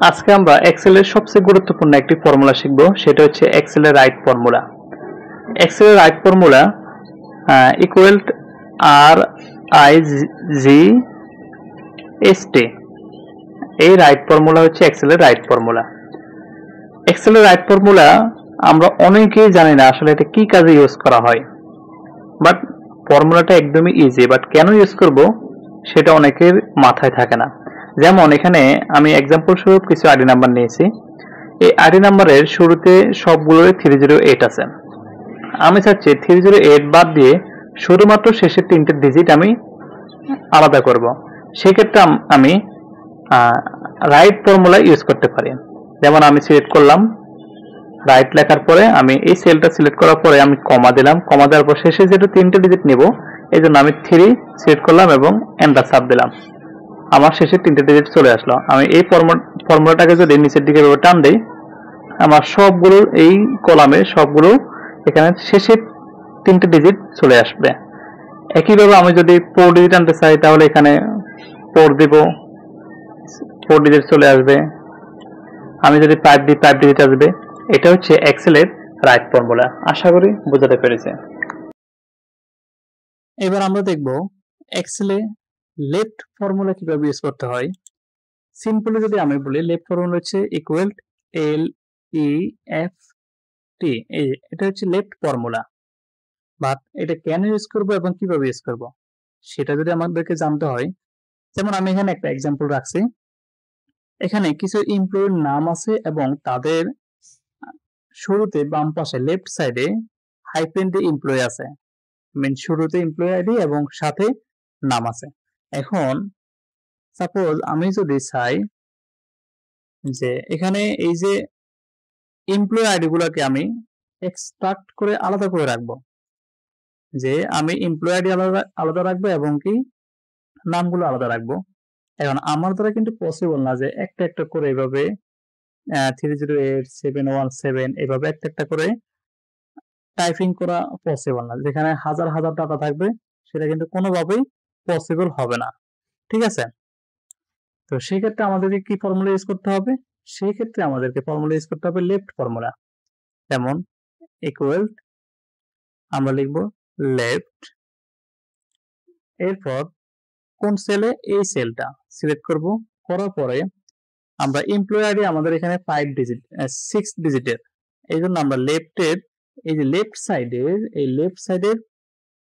আজকে আমরা এক্সেল এর সবচেয়ে গুরুত্বপূর্ণ একটি ফর্মুলা শিখব, সেটা হচ্ছে এক্সেল এর রাইট ফর্মুলা। এক্সেল এর right formula equal R I G S T. এই রাইট ফর্মুলা হচ্ছে এক্সেল এর রাইট ফর্মুলা। এক্সেল এর রাইট ফর্মুলা আমরা অনেকেই জানি না আসলে এটা কি কাজে ইউজ করা হয়, বাট ফর্মুলাটা একদমই ইজি, বাট কেন ইউজ করব সেটা অনেকের মাথায় থাকে না। যেমন এখানে আমি এক্সাম্পল স্বরূপ কিছু আইডি নাম্বার নিয়েছি। এই আইডি নাম্বারের শুরুতে সবগুলোই 308 আছে। আমি চাচ্ছি 308 বাদ দিয়ে শুধুমাত্র শেষের 3টে ডিজিট আমি আলাদা করব। সেক্ষেত্রে আমি রাইট ফর্মুলা ইউজ করতে পারি। যেমন আমি সিলেক্ট করলাম, রাইট লেখার পরে আমি এই সেলটা সিলেক্ট করার পরে আমি কমা দিলাম, কমা দেওয়ার পর শেষে যেটা 3টে ডিজিট নেব এই জন্য আমি 3 সিলেক্ট করলাম এবং এন্টার চাপ দিলাম। আমার শেষে 3টে ডিজিট চলে আসলো। আমি এই ফর্মুলাটাকে যদি নিচের দিকে এভাবে টান দেই, আমার সবগুলো এই কলামে সবগুলো এখানে শেষে 3টে ডিজিট চলে আসবে। একইভাবে আমি যদি 4 ডিজিট আনতে চাই তাহলে এখানে 4 দিব, 4 ডিজিট চলে আসবে। আমি যদি 5 দিই 5 ডিজিট আসবে। এটা হচ্ছে এক্সেল এর রাইট ফর্মুলা। আশা করি বোঝাতে পেরেছি। এবার আমরা দেখব এক্সেলে লেফট ফর্মুলা কিভাবে ইউজ করতে হয়। সিম্পলি যদি আমি বলি, লেফট ফর্মুলা হচ্ছে ইকুয়াল এল ই এফ টি। এটা হচ্ছে লেফট ফর্মুলা, বাট এটা কেন ইউজ করব এবং কিভাবে ইউজ করব সেটা যদি আমাদেরকে জানতে হয়। যেমন আমি এখানে একটা এক্সাম্পল রাখছি। এখানে কিছু এমপ্লয়ির নাম আছে এবং তাদের শুরুতে বাম পাশে লেফট সাইডে হাইফেন দিয়ে এমপ্লয়ি আছে। মিন শুরুতে এমপ্লয়ি আইডি এবং সাথে নাম আছে। এখন সাপোজ আমি যদি চাই যে এখানে এই যে এমপ্লয়ি আইডি গুলোকে আমি এক্সট্রাক্ট করে আলাদা করে রাখবো, যে আমি এমপ্লয়ি আইডি আলাদা রাখবো এবং কি নামগুলো আলাদা রাখবো। এখন আমার দ্বারা কিন্তু পসিবল না যে একটা একটা করে এভাবে 308717 এভাবে একটা একটা করে টাইপিং করা পসিবল না। যেখানে হাজার হাজার ডাটা থাকবে সেটা কিন্তু কোনোভাবেই পসিবল হবে না। ঠিক আছে? তো সেই ক্ষেত্রে আমাদেরকে কি ফর্মুলা ইউজ করতে হবে? সেই ক্ষেত্রে আমাদেরকে ফর্মুলা ইউজ করতে হবে লেফট ফর্মুলা। যেমন ইকুয়াল আমরা লিখব লেফট, এরপর কোন সেলে এই সেলটা সিলেক্ট করব, করার পরে আমরা এমপ্লয়ি আইডি আমাদের এখানে 6 ডিজিটের, এই জন্য আমরা লেফটের এই যে লেফট সাইডের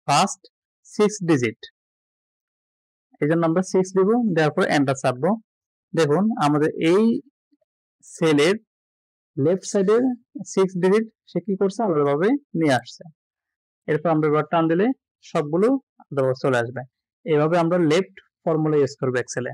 ফার্স্ট 6 ডিজিট, এই জন্য আমরা 6 দিব, দেওয়ার পর এন্টার চাপবো। দেখুন আমাদের এই সেলের লেফট সাইডের 6 ডিজিট সে কি করছে আলাদাভাবে নিয়ে আসছে। এরপর আমরা এবার টান দিলে সবগুলো আলাদাভাবে চলে আসবে। এইভাবে আমরা লেফট ফর্মুলা ইউজ করবো এক্সেলে।